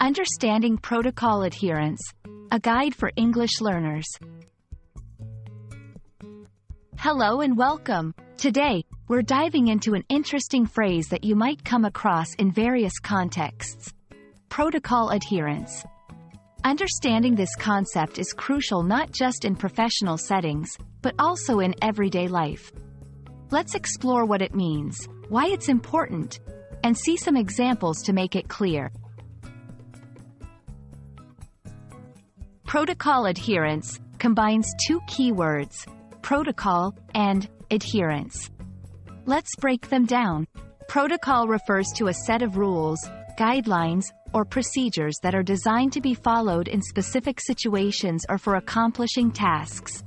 Understanding Protocol Adherence, a guide for English learners. Hello and welcome. Today, we're diving into an interesting phrase that you might come across in various contexts: protocol adherence. Understanding this concept is crucial not just in professional settings, but also in everyday life. Let's explore what it means, why it's important, and see some examples to make it clear. Protocol adherence combines two key words, protocol and adherence. Let's break them down. Protocol refers to a set of rules, guidelines, or procedures that are designed to be followed in specific situations or for accomplishing tasks.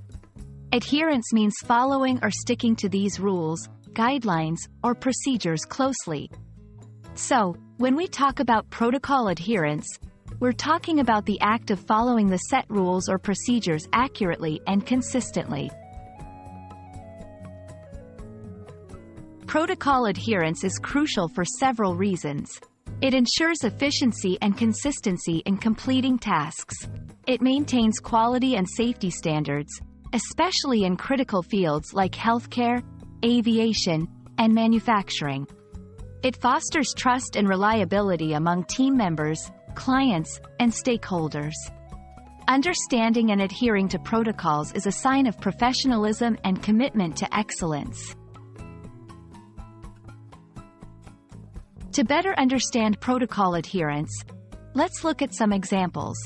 Adherence means following or sticking to these rules, guidelines, or procedures closely. So, when we talk about protocol adherence, we're talking about the act of following the set rules or procedures accurately and consistently. Protocol adherence is crucial for several reasons. It ensures efficiency and consistency in completing tasks. It maintains quality and safety standards, especially in critical fields like healthcare, aviation, and manufacturing. It fosters trust and reliability among team members, clients, and stakeholders. Understanding and adhering to protocols is a sign of professionalism and commitment to excellence. To better understand protocol adherence, let's look at some examples.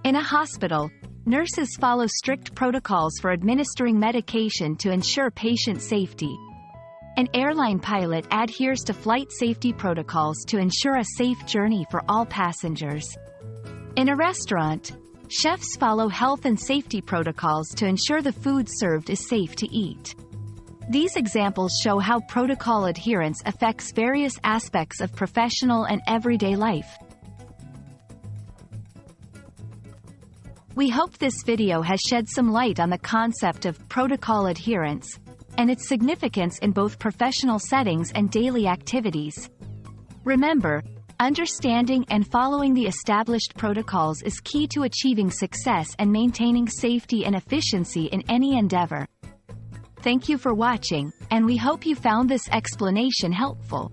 In a hospital, nurses follow strict protocols for administering medication to ensure patient safety. An airline pilot adheres to flight safety protocols to ensure a safe journey for all passengers. In a restaurant, chefs follow health and safety protocols to ensure the food served is safe to eat. These examples show how protocol adherence affects various aspects of professional and everyday life. We hope this video has shed some light on the concept of protocol adherence and its significance in both professional settings and daily activities. Remember, understanding and following the established protocols is key to achieving success and maintaining safety and efficiency in any endeavor. Thank you for watching, and we hope you found this explanation helpful.